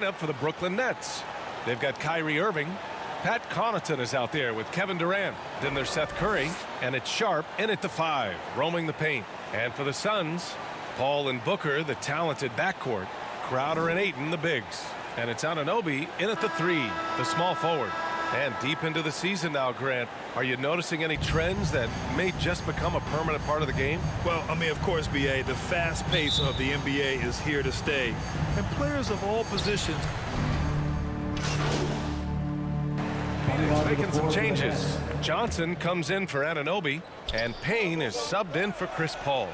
Up for the Brooklyn Nets. They've got Kyrie Irving. Pat Connaughton is out there with Kevin Durant. Then there's Seth Curry, and it's Sharp in at the 5, roaming the paint. And for the Suns, Paul and Booker, the talented backcourt. Crowder and Ayton, the bigs. And it's Anunoby in at the 3, the small forward. And deep into the season now, Grant, are you noticing any trends that may just become a permanent part of the game? Well, I mean, of course, B.A., the fast pace of the NBA is here to stay. And players of all positions. Phoenix making some changes. Johnson comes in for Anunoby, and Payne is subbed in for Chris Paul.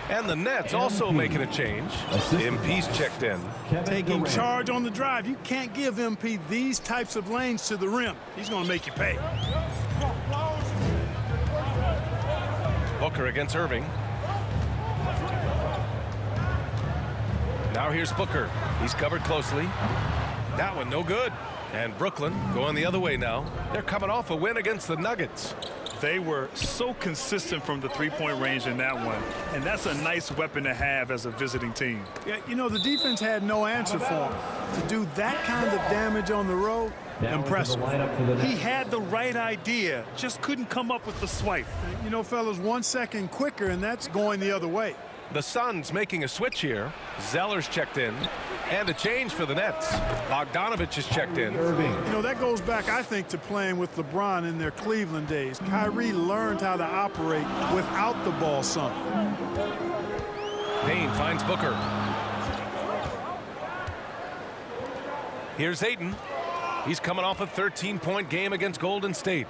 And the Nets also making a change. MP's checked in. Taking charge on the drive. You can't give MP these types of lanes to the rim. He's going to make you pay. Booker against Irving. Now here's Booker. He's covered closely. That one no good. And Brooklyn going the other way now. They're coming off a win against the Nuggets. They were so consistent from the three-point range in that one. And that's a nice weapon to have as a visiting team. Yeah, you know, the defense had no answer for him. To do that kind of damage on the road, impressive. He had the right idea, just couldn't come up with the swipe. You know, fellas, 1 second quicker, and that's going the other way. The Suns making a switch here. Zeller's checked in. And a change for the Nets. Bogdanovich is checked in. You know, that goes back, I think, to playing with LeBron in their Cleveland days. Kyrie learned how to operate without the ball some. Payne finds Booker. Here's Ayton. He's coming off a 13-point game against Golden State.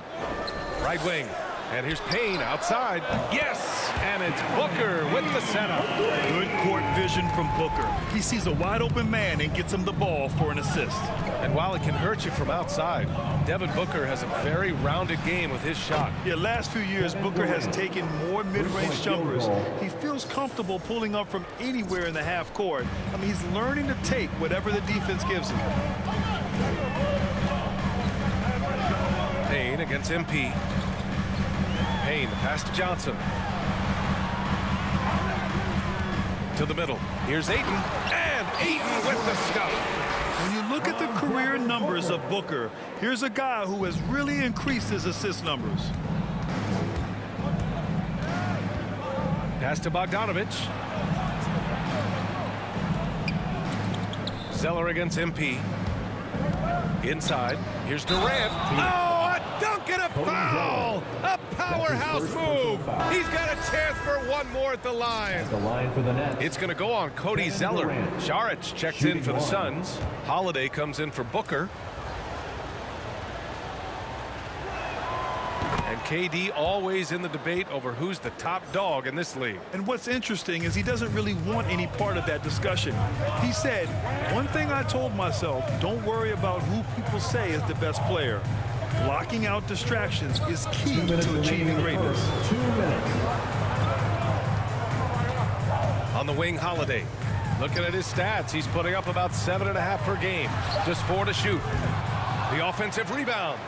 Right wing. And here's Payne outside. Yes! And it's Booker with the setup. Good court vision from Booker. He sees a wide-open man and gets him the ball for an assist. And while it can hurt you from outside, Devin Booker has a very rounded game with his shot. Yeah, last few years, Booker has taken more mid-range jumpers. He feels comfortable pulling up from anywhere in the half court. I mean, he's learning to take whatever the defense gives him. Payne against MP. Payne, the pass to Johnson. To the middle. Here's Ayton. And Ayton with the stuff. When you look at the career numbers of Booker, here's a guy who has really increased his assist numbers. Pass to Bogdanovich. Zeller against MP. Inside. Here's Durant. Oh, a dunk and a foul! A powerhouse move. He's got a chance for one more at the line. The line for the Nets. It's going to go on Cody Zeller. Saric checks in for the Suns. Holiday comes in for Booker. And KD always in the debate over who's the top dog in this league. And what's interesting is he doesn't really want any part of that discussion. He said, one thing I told myself, don't worry about who people say is the best player. Blocking out distractions is key to achieving greatness. 2 minutes. On the wing, Holiday. Looking at his stats, he's putting up about 7.5 per game. Just 4 to shoot. The offensive rebound.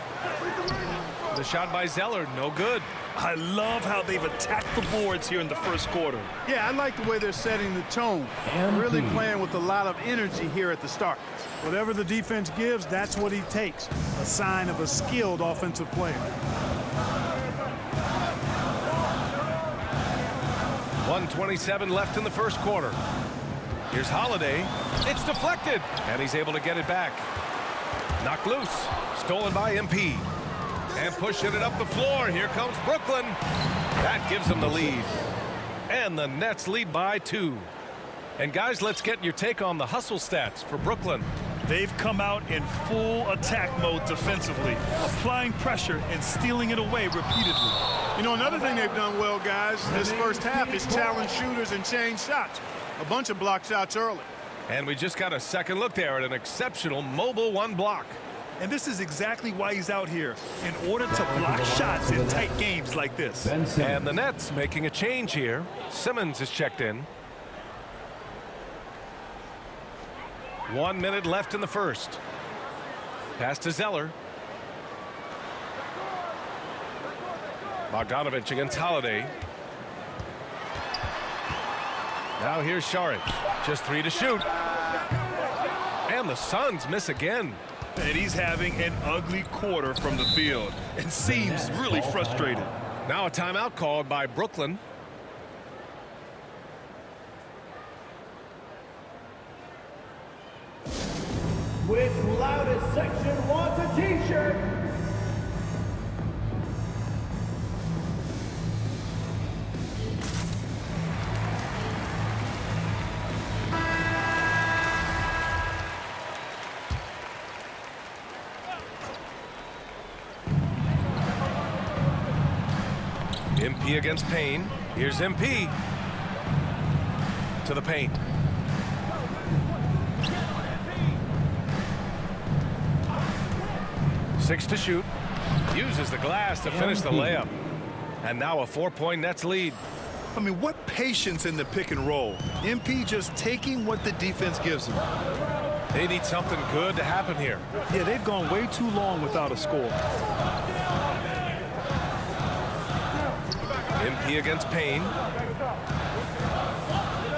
The shot by Zeller, no good. I love how they've attacked the boards here in the first quarter. Yeah, I like the way they're setting the tone. Really playing with a lot of energy here at the start. Whatever the defense gives, that's what he takes. A sign of a skilled offensive player. 1:27 left in the first quarter. Here's Holiday. It's deflected, and he's able to get it back. Knocked loose. Stolen by MP. And pushing it up the floor. Here comes Brooklyn. That gives them the lead. And the Nets lead by 2. And guys, let's get your take on the hustle stats for Brooklyn. They've come out in full attack mode defensively, applying pressure and stealing it away repeatedly. You know, another thing they've done well, guys, this first half is challenge shooters and change shots. A bunch of block shots early. And we just got a second look there at an exceptional mobile one block. And this is exactly why he's out here, in order to block shots in tight games like this. And the Nets making a change here. Simmons is checked in. 1 minute left in the first. Pass to Zeller. Bogdanovich against Holiday. Now here's Saric. Just 3 to shoot. And And the Suns miss again. And he's having an ugly quarter from the field and seems really frustrated. Now a timeout called by Brooklyn. Which loudest section wants a t-shirt? MP against Payne. Here's MP. To the paint. Six to shoot. Uses the glass to finish the layup. And now a 4-point Nets lead. I mean, what patience in the pick and roll. MP just taking what the defense gives him. They need something good to happen here. Yeah, they've gone way too long without a score. MP against Payne.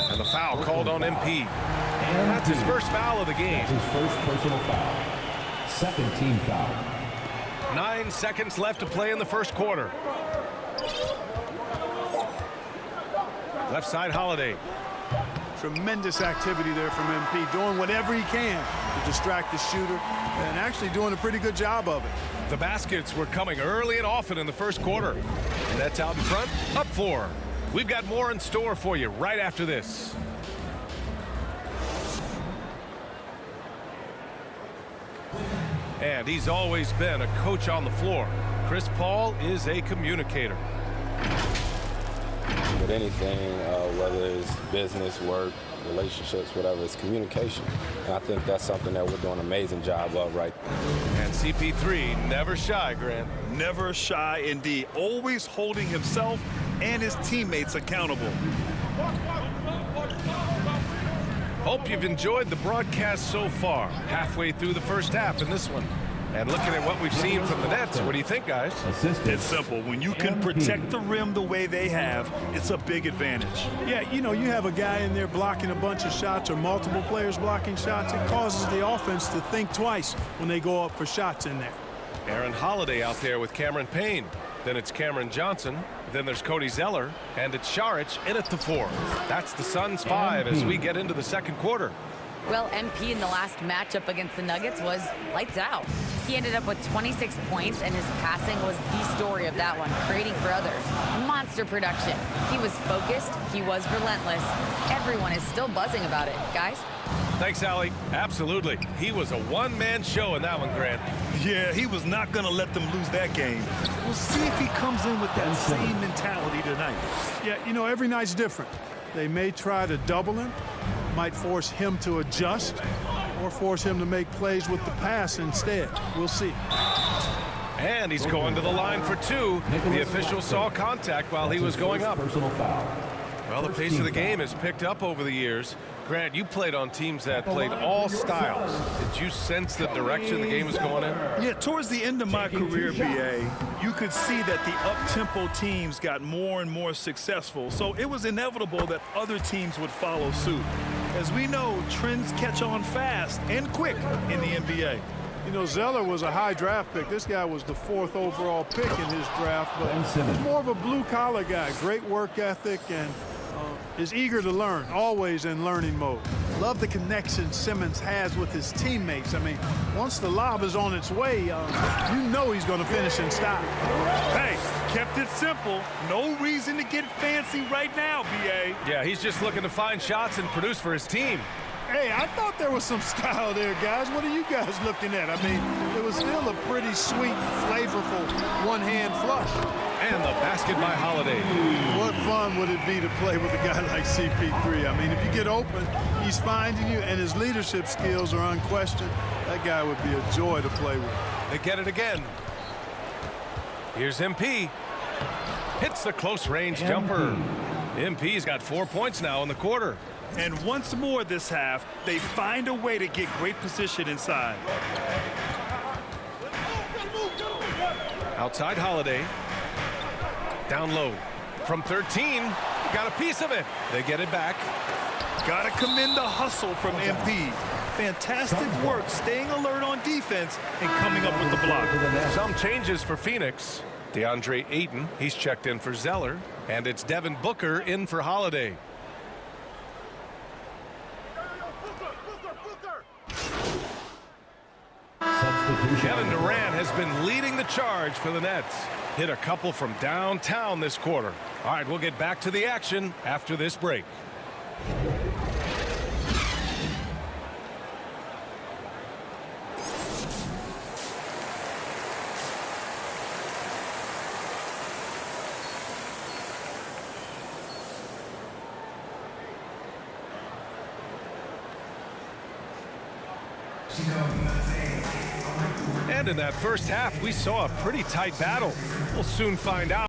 And the foul called on MP. That's his first foul of the game. His first personal foul. Second team foul. 9 seconds left to play in the first quarter. Left side Holiday. Tremendous activity there from MP, doing whatever he can to distract the shooter and actually doing a pretty good job of it. The baskets were coming early and often in the first quarter. Nets out in front, up 4. We've got more in store for you right after this. And he's always been a coach on the floor. Chris Paul is a communicator. With anything, whether it's business, work, relationships, whatever, it's communication. And I think that's something that we're doing an amazing job of right now. And CP3 never shy, Grant. Never shy indeed. Always holding himself and his teammates accountable. Hope you've enjoyed the broadcast so far. Halfway through the first half in this one. And looking at what we've seen from the Nets, what do you think, guys? It's simple. When you can protect the rim the way they have, it's a big advantage. Yeah, you know, you have a guy in there blocking a bunch of shots or multiple players blocking shots. It causes the offense to think twice when they go up for shots in there. Aaron Holiday out there with Cameron Payne. Then it's Cameron Johnson. Then there's Cody Zeller. And it's Šarić in at the 4. That's the Suns' 5 as we get into the second quarter. Well, MP in the last matchup against the Nuggets was lights out. He ended up with 26 points, and his passing was the story of that one, creating for others. Monster production. He was focused. He was relentless. Everyone is still buzzing about it. Guys? Thanks, Allie. Absolutely. He was a one-man show in that one, Grant. Yeah, he was not going to let them lose that game. We'll see if he comes in with that same mentality tonight. Yeah, you know, every night's different. They may try to double him, might force him to adjust, or force him to make plays with the pass instead. We'll see. And he's going to the line for 2. The official saw contact while he was going up. Personal foul. Well, the pace of the game has picked up over the years. Grant, you played on teams that played all styles. Did you sense the direction the game was going in? Yeah, towards the end of my career, BA, you could see that the up-tempo teams got more and more successful. So it was inevitable that other teams would follow suit. As we know, trends catch on fast and quick in the NBA. You know, Zeller was a high draft pick. This guy was the 4th overall pick in his draft, but he's more of a blue-collar guy. Great work ethic and is eager to learn, always in learning mode. Love the connection Simmons has with his teammates. I mean, once the lob is on its way, you know he's going to finish and stop. Hey, kept it simple. No reason to get fancy right now, BA. Yeah, he's just looking to find shots and produce for his team. Hey, I thought there was some style there, guys. What are you guys looking at? I mean, it was still a pretty sweet, flavorful one-hand flush. And the basket by Holiday. What fun would it be to play with a guy like CP3? I mean, if you get open, he's finding you, and his leadership skills are unquestioned. That guy would be a joy to play with. They get it again. Here's MP. Hits the close-range jumper. MP's got 4 points now in the quarter. And once more this half, they find a way to get great position inside. Outside Holiday. Down low. From 13. Got a piece of it. They get it back. Got to commend the hustle from MP. fantastic work staying alert on defense and coming up with the block. Some changes for Phoenix. DeAndre Ayton, he's checked in for Zeller. And it's Devin Booker in for Holiday. Kevin Durant has been leading the charge for the Nets. Hit a couple from downtown this quarter. All right, we'll get back to the action after this break. And in that first half, we saw a pretty tight battle. We'll soon find out.